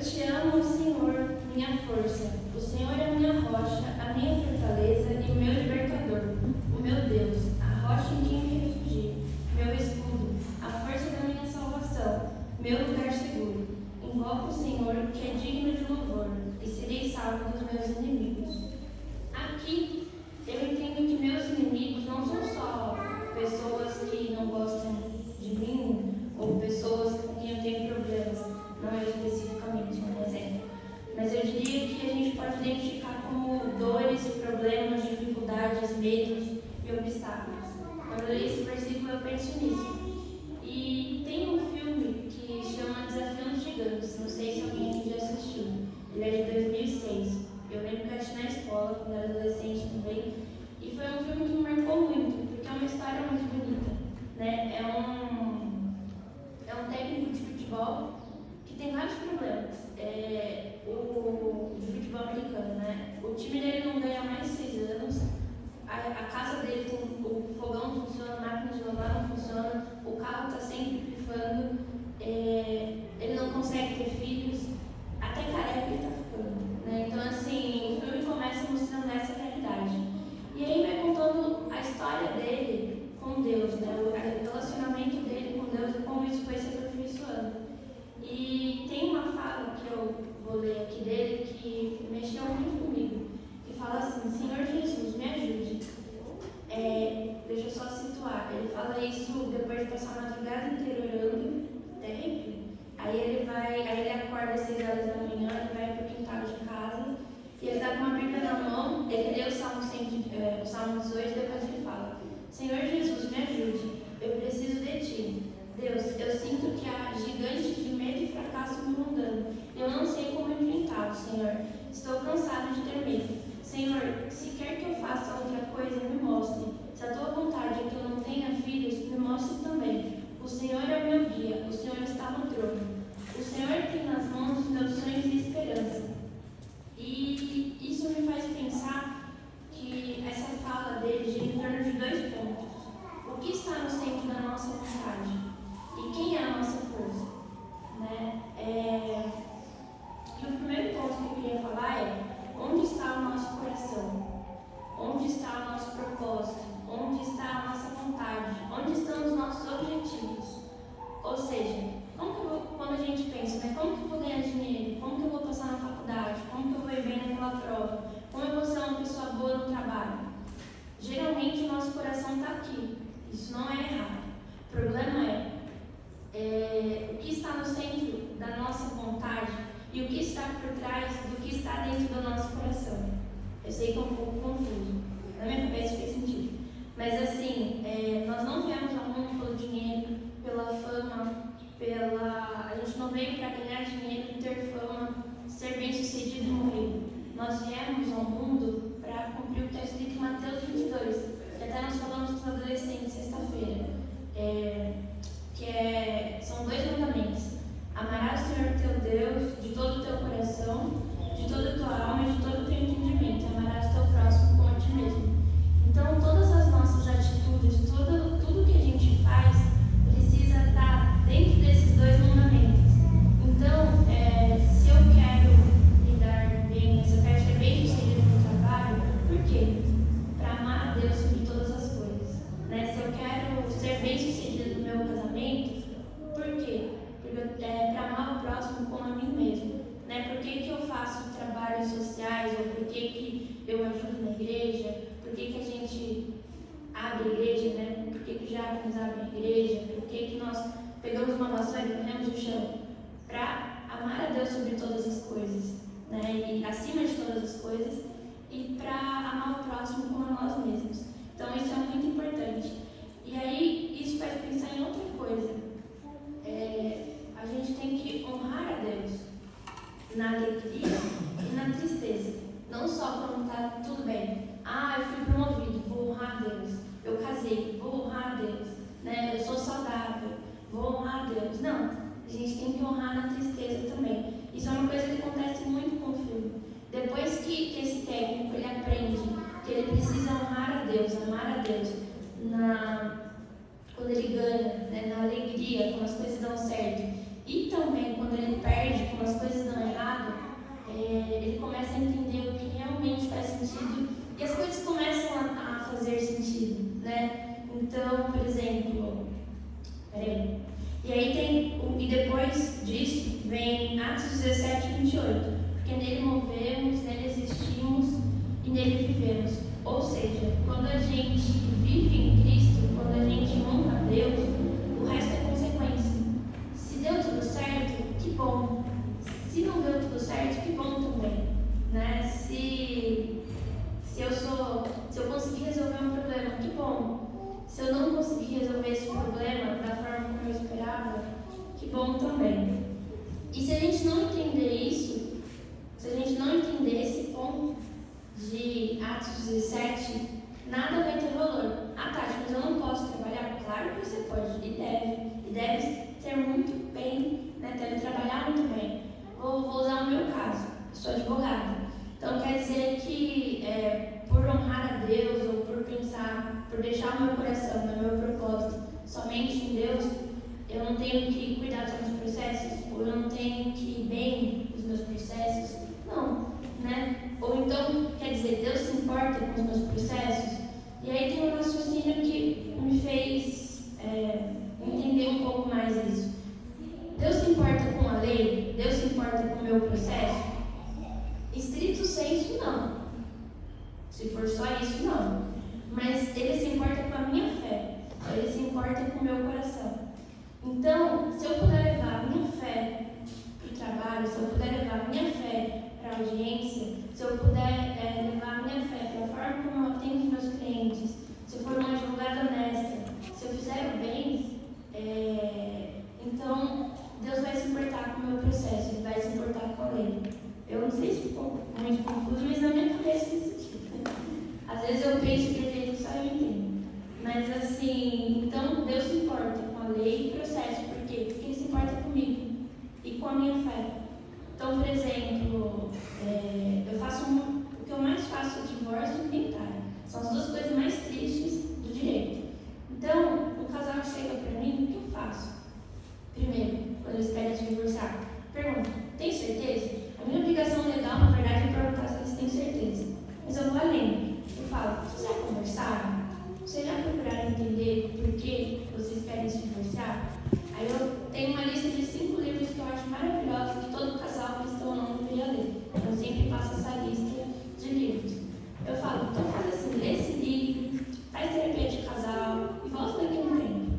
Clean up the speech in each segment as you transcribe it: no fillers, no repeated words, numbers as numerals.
te amo, Senhor, minha força. O Senhor é a minha rocha, a minha fortaleza e o meu libertador. O meu Deus, a rocha em quem me refugio, meu escudo, a força da minha salvação, meu lugar seguro. Invoco o Senhor, que é digno de louvor, e serei salvo dos meus inimigos. Aqui, eu entendo que meus inimigos não são só pessoas que não gostam de mim, ou pessoas com quem eu tenho problemas, não é especificamente um exemplo, mas eu diria que a gente pode identificar como dores e problemas, dificuldades, medos e obstáculos. Quando eu leio esse versículo, eu penso nisso. E tem um filme que chama Desafio dos Gigantes, não sei se alguém aqui já assistiu. Ele é de 2006. Eu lembro que eu assisti na escola, quando eu era adolescente também. E foi um filme que me marcou muito, porque é uma história muito bonita, né? É um técnico de futebol que tem vários problemas. O de futebol americano, né? O time dele não ganha há mais de 6 anos. A casa dele tem o fogão não funciona, a máquina de lavar não funciona, o carro está sempre pifando, ele não consegue ter filhos, até careca ele está ficando, né? Então, assim, o filme começa mostrando essa realidade. E aí vai contando a história dele com Deus, né? O relacionamento dele com Deus e como isso foi se aperfeiçoando. E tem uma fala que eu vou ler aqui dele que mexeu muito comigo, que fala assim: Senhor Jesus, me ajude. Deixa eu só situar. Ele fala isso depois de passar a madrugada inteira orando, terrível. Aí ele acorda às 6 horas da manhã, ele vai para o quintal de casa e ele está com uma Bíblia na mão. Ele lê o Salmo 18 e depois ele fala: Senhor Jesus, me ajude, eu preciso de Ti. Deus, eu sinto que há gigantes de medo e fracasso me rondando. Eu não sei como enfrentá-los, Senhor. Estou cansado de ter medo. Senhor, se quer que eu faça outra coisa, me mostre. Se a Tua vontade é que eu não tenha filhos, me mostre também. O Senhor é o meu guia, o Senhor está no trono. O Senhor tem nas mãos meus sonhos e esperança. E isso me faz pensar que essa fala dele gira em torno de 2 pontos. O que está no centro da nossa vontade? E quem é a nossa força? Né? E o primeiro ponto que eu queria falar é: onde está o nosso coração? Onde está o nosso propósito? Onde está a nossa vontade? Onde estão os nossos objetivos? Ou seja, quando a gente pensa, né, como que eu vou ganhar dinheiro? Como que eu vou passar na faculdade? Como que eu vou ir bem naquela prova? Como eu vou ser uma pessoa boa no trabalho? Geralmente o nosso coração está aqui. Isso não é errado. O problema é o que está no centro da nossa vontade e o que está por trás do que está dentro do nosso coração. Eu sei que é um pouco confuso. Na minha cabeça fez sentido. Mas assim, nós não viemos ao mundo pelo dinheiro, pela fama, a gente não veio para ganhar dinheiro, ter fama, ser bem sucedido e morrer. Nós viemos ao mundo para cumprir o que está escrito em Mateus 22, que até nós falamos para os adolescentes sexta-feira, são 2 mandamentos: amarás o Senhor teu Deus de todo o teu coração, de toda a tua alma e de todo o teu entendimento, e amarás o teu próximo como a ti mesmo. Então, todas as nossas atitudes, tudo que a gente faz precisa estar dentro desses 2 mandamentos. Então, se eu quero lidar bem, se eu quero ser bem sucedido no trabalho, por quê? Para amar a Deus sobre todas as coisas. Né? Se eu quero ser bem sucedido no meu casamento, por quê? Para amar o próximo como a mim mesmo. Né? Por que eu faço trabalhos sociais? Ou por que eu ajudo na igreja? Por que a gente abre a igreja? Né? Por que já nos abre a igreja? Por que nós pegamos uma vassoura e varremos o chão? Para amar a Deus sobre todas as coisas, né? E acima de todas as coisas, e para amar o próximo como a nós mesmos. Então isso é muito importante. E aí isso faz pensar em outra coisa. A gente tem que honrar a Deus na alegria e na tristeza. Não só quando está tudo bem. Eu fui promovido, vou honrar a Deus. Eu casei, vou honrar a Deus. Né? Eu sou saudável, vou honrar a Deus. Não, a gente tem que honrar na tristeza também. Isso é uma coisa que acontece muito com o filme. Depois que esse técnico ele aprende que ele precisa honrar a Deus, amar a Deus, quando ele ganha, né, na alegria, quando as coisas dão certo, e também quando ele perde, quando as coisas dão errado, ele começa a entender o que realmente faz sentido e as coisas começam a fazer sentido, né? Então, por exemplo, e aí e depois disso vem Atos 17, 28, porque nele movemos, nele existimos e nele vivemos. Ou seja, quando a gente vive em Cristo, quando a gente honra a Deus, o resto é consequência. Se deu tudo certo, que bom. Se não deu tudo certo, que bom também, né? Se eu conseguir resolver um problema, que bom. Se eu não conseguir resolver esse problema da forma como eu esperava, que bom também. E se a gente não entender isso, se a gente não entender esse ponto de Atos 17, nada vai ter valor. Ah, Tati, mas eu não posso trabalhar? Claro que você pode e deve ser muito bem, né? Deve trabalhar muito bem. Vou usar o meu caso, eu sou advogada. Então quer dizer que por honrar a Deus ou por pensar, por deixar o meu coração, o meu propósito somente em Deus, eu não tenho que cuidar dos meus processos, ou eu não tenho que ir bem os meus processos. Não, né? Ou então, quer dizer, Deus se importa com os meus processos? E aí tem um raciocínio que me fez entender um pouco mais isso. Deus se importa com a lei? Deus se importa com o meu processo? Estrito senso, não. Se for só isso, não. Mas Ele se importa com a minha fé. Ele se importa com o meu coração. Então, se eu puder levar a minha fé para o trabalho, se eu puder levar a minha fé para a audiência, se eu puder levar a minha fé para a forma como eu atendo os meus clientes, se eu for uma advogada honesta, se eu fizer o bem, então Deus vai se importar com o meu processo, Ele vai se importar com a lei. Eu não sei se ficou muito confuso, mas na minha cabeça faz sentido. Às vezes eu penso de um jeito só eu entendo. Mas assim, então Deus se importa com a lei e processo. Por quê? Porque Ele se importa comigo e com a minha fé. Então, por exemplo, o que eu mais faço é divórcio e inventário. São as duas coisas mais tristes do direito. Então, o casal chega para mim, o que eu faço? Primeiro, quando eles querem se divorciar, pergunta, tem certeza? A minha obrigação legal, na verdade, é perguntar se eles têm certeza. Mas eu vou além. Eu falo, vocês já conversaram? Vocês já procuraram entender por que vocês querem se divorciar? Aí eu tenho uma lista de 5 livros que eu acho maravilhosos, que todo casal cristão ou não deveria ler. Eu sempre passo essa lista de livros. Eu falo, então faz assim, lê esse livro, faz terapia de casal e volta daqui a um tempo.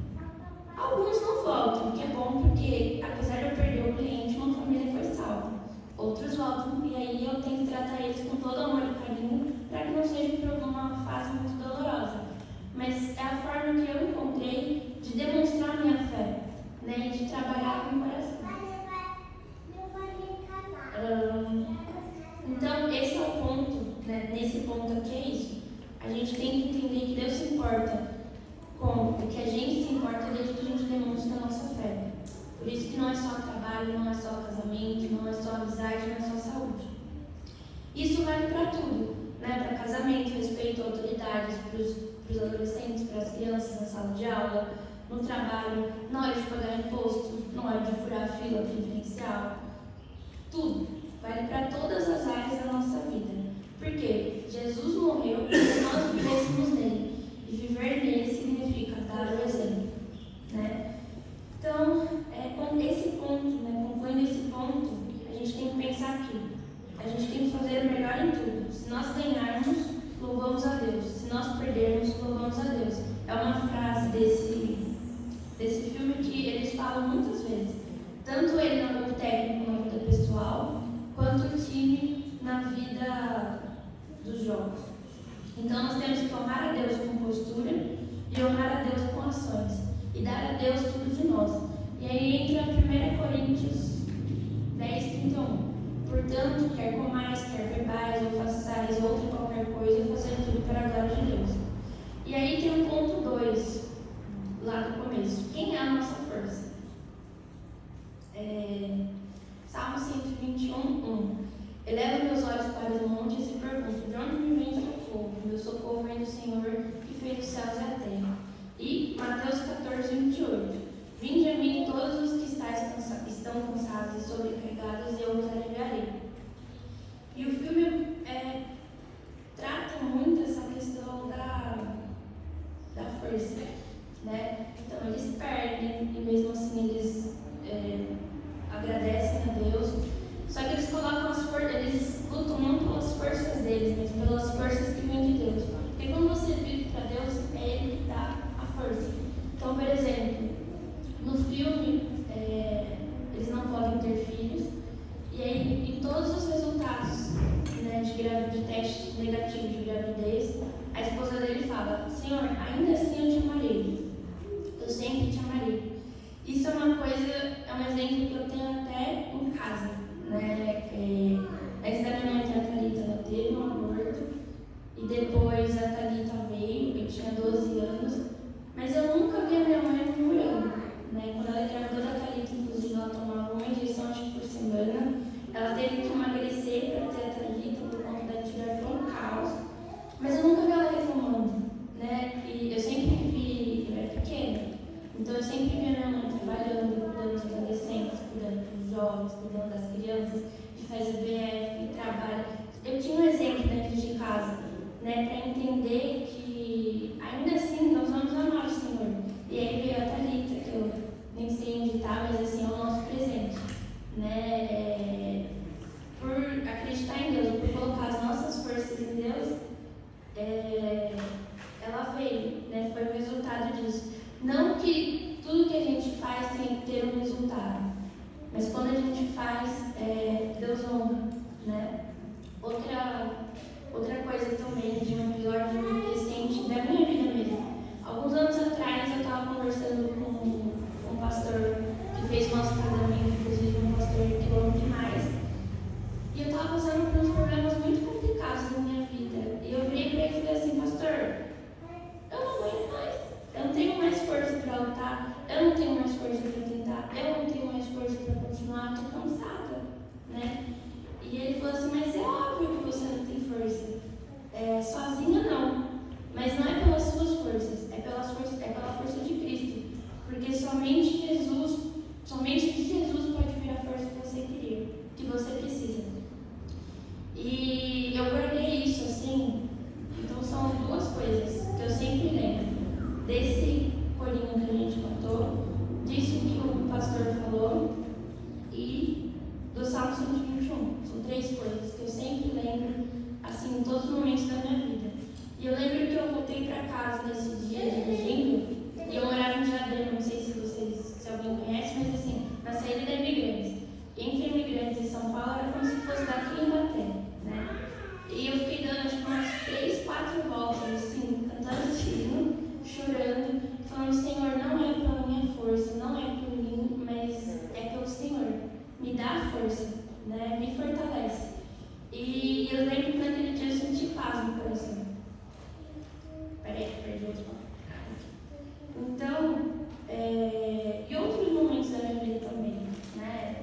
Alguns não voltam, que é bom porque, apesar de eu perder o cliente, uma família foi salva. Outros voltam e aí eu tenho que tratar eles com todo amor e carinho para que não seja por uma fase muito dolorosa. Mas é a forma que eu encontrei de demonstrar minha fé, né, e de trabalhar com o coração. Então, esse é o ponto, né, nesse ponto aqui é isso. A gente tem que entender que Deus se importa com o que a gente se importa desde que a gente demonstra a nossa fé. Por isso que não é só trabalho, não é só casamento, não é só amizade, não é só saúde. Isso vale para tudo, né? Para casamento, respeito a autoridades, para os adolescentes, para as crianças na sala de aula, no trabalho, na hora de pagar imposto, na hora de furar a fila preferencial. Tudo. Vale para todas as áreas da nossa vida. Porque Jesus morreu para que nós vivêssemos nele. E viver nele significa dar o exemplo, né? Então, com esse ponto, né, concluindo esse ponto, a gente tem que pensar aqui. A gente tem que fazer o melhor em tudo. Se nós ganharmos, louvamos a Deus. Se nós perdermos, louvamos a Deus. É uma frase desse filme que eles falam muitas vezes. Tanto ele no campo técnico, na vida pessoal, quanto o time na vida dos jogos. Então, nós temos que honrar a Deus com postura e honrar a Deus com ações. E dar a Deus tudo de nós. E aí entra 1 Coríntios 10, 31. Portanto, quer comais, quer bebais, ou façais outra qualquer coisa, fazer tudo para a glória de Deus. E aí tem o ponto 2, lá do começo. Quem é a nossa força? Salmo 121, 1. Elevo meus olhos para os montes e pergunto, de onde me vem o socorro? Meu socorro vem do Senhor, que fez os céus e a terra. E Mateus 14, 28. Vinde a mim todos os que estão cansados e sobrecarregados, e eu vos aliviarei. E o filme trata muito essa questão da força, né? Então eles perdem e mesmo assim eles agradecem a Deus. Só que eles colocam eles lutam não pelas forças deles, mas pelas forças que vêm de Deus. Porque quando você vive para Deus, é Ele que dá a força. Então, por exemplo, no filme, eles não podem ter filhos. E aí, em todos os resultados, né, de testes negativos de gravidez, a esposa dele fala: Senhor, ainda assim eu te amarei. Eu sempre te amarei. Isso é uma coisa, é um exemplo que eu tenho até em casa, né? Antes da minha mãe ter a Thalita, ela teve um aborto. E depois a Thalita veio, eu tinha 12 anos. Mas eu nunca vi a minha mãe murmurando, né? Quando ela engravidou da Thalita, inclusive, ela tomava uma injeção, acho que por semana. Ela teve que emagrecer para ter a Thalita por conta da tireoide, foi um caos. Mas eu nunca vi ela reclamando, né? E eu sempre vi, eu era pequena, então eu sempre vi a minha mãe trabalhando, cuidando dos adolescentes, cuidando dos jovens, cuidando das crianças, de fazer BF, trabalho. Eu tinha um exemplo dentro de casa, né? Para entender que ainda assim nós vamos amar o Senhor. E aí veio a Thalita, que eu nem sei onde está, mas assim é o nosso presente, né? Por acreditar em Deus, por colocar as nossas forças em Deus, ela veio, né? Foi o resultado disso. Não que tudo que a gente faz tem que ter um resultado, mas quando a gente faz, Deus honra, né? Outra coisa também, de um episódio recente da minha vida mesmo. Alguns anos atrás eu estava conversando com um pastor que fez o nosso casamento, inclusive um pastor que eu amo demais. E eu estava passando por uns problemas muito complicados na minha vida. E eu virei para ele e falei assim: pastor, eu não aguento mais. Eu não tenho mais força para lutar. Eu não tenho mais força para tentar. Eu não tenho mais força para continuar. Estou cansada, né? E ele falou assim: mas é óbvio que você não tem força. Sozinha não. Mas não é pelas suas forças. É pela força de Cristo. Porque somente de Jesus pode vir a força que você queria, que você precisa. E eu guardei isso assim. Então são duas coisas que eu sempre lembro. Desse colinho que a gente contou, disso que o pastor falou e do Salmo 121. São três coisas que eu sempre lembro, assim, em todos os momentos da minha vida. E eu lembro que eu voltei para casa nesse dia dirigindo, e eu morava em Diadema, não sei se alguém conhece, mas assim, na saída da Imigrantes. Entre Imigrantes e São Paulo era como se fosse daqui em Ibaté, né? E eu fiquei dando acho que umas 3, 4 voltas, assim, cantando hino, chorando, falando: Senhor, não é pela minha força, não é por mim, mas é pelo Senhor. Me dá força, né? Me fortalece. E eu lembro que naquele dia eu senti paz no coração. Peraí, perdi outro ponto. Então, e outros momentos da minha vida também, né?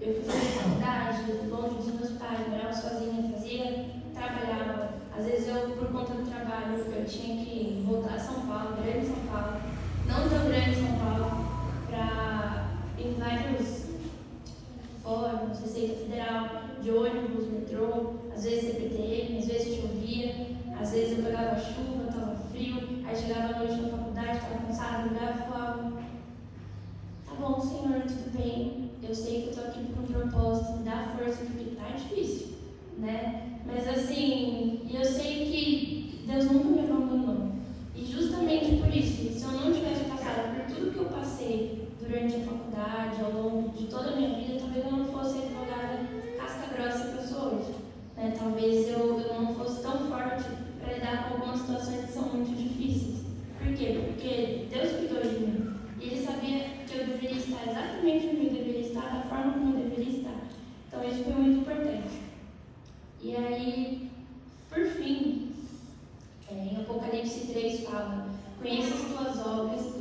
Eu fui fazer faculdade, longe dos meus pais, morava sozinha, trabalhava. Às vezes eu, por conta do trabalho, eu tinha que voltar a São Paulo, grande São Paulo, não tão grande São Paulo, para em vários fóruns, Receita Federal, de ônibus, metrô, às vezes CPTM, às vezes chovia, às vezes eu pegava chuva, estava frio, aí chegava à noite na faculdade, estava cansada, olhava e falava: tá bom, Senhor, tudo bem, eu sei que eu estou aqui com um propósito, me dá força, porque tá difícil, né? Mas assim, eu sei que Deus nunca me abandonou. E justamente por isso, se eu não tivesse passado por tudo que eu passei durante a faculdade, ao longo de toda a minha vida, talvez eu não fosse a advogada casca grossa que eu sou hoje, né? Talvez eu não fosse tão forte para lidar com algumas situações que são muito difíceis. Por quê? Porque Deus cuidou de mim. E Ele sabia que eu deveria estar exatamente onde eu deveria estar, da forma como eu deveria estar. Então isso foi muito importante. E aí, por fim, em Apocalipse 3 fala: conheça as tuas obras,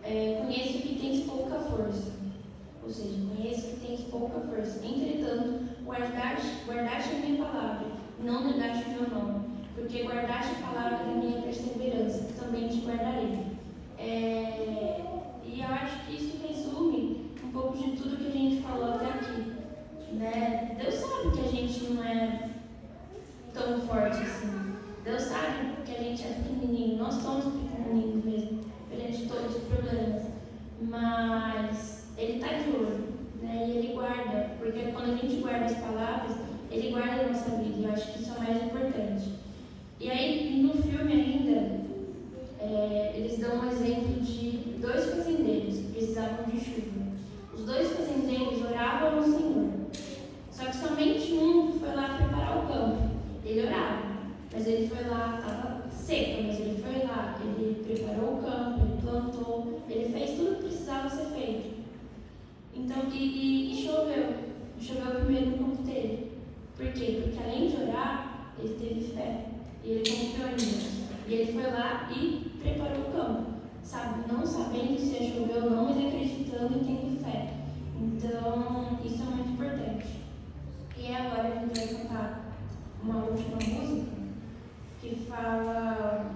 conheça que tens pouca força. Ou seja, conheça que tens pouca força. Entretanto, guardaste a minha palavra, não negaste o meu nome, porque guardaste a palavra da minha perseverança, que também te guardarei. E eu acho que isso resume um pouco de tudo que a gente falou até aqui, né? Deus sabe que a gente não é as palavras, Ele guarda a nossa vida. E eu acho que isso é o mais importante. E aí, no filme ainda, eles dão um exemplo de 2 fazendeiros que precisavam de chuva. Os 2 fazendeiros oravam ao Senhor. Só que somente um foi lá preparar o campo. Ele orava, mas ele foi lá, estava seco, mas ele foi lá, ele preparou o campo, ele plantou, ele fez tudo que precisava ser feito. Então, e choveu. Choveu primeiro no campo dele. Por quê? Porque além de orar, ele teve fé. E ele confiou em Deus. E ele foi lá e preparou o campo. Sabe? Não sabendo se ia chover ou não, mas acreditando e tendo fé. Então, isso é muito importante. E agora a gente vai cantar uma última música que fala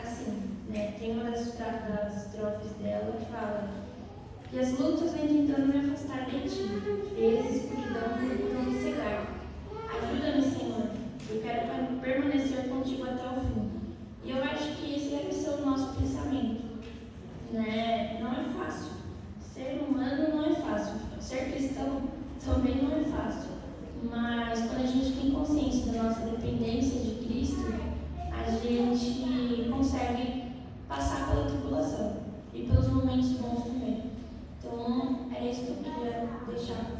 assim, né? Tem uma das estrofes dela que fala: e as lutas vêm tentando me afastar de ti, vezes escuridão procuram me cegar. Ajuda-me, Senhor, eu quero permanecer contigo até o fim. E eu acho que esse deve ser o nosso pensamento, né? Não é fácil. Ser humano não é fácil. Ser cristão também não é fácil. Mas quando a gente tem consciência da nossa dependência de Cristo, a gente consegue passar pela tribulação e pelos momentos bons também. Então, é isso que eu queria deixar.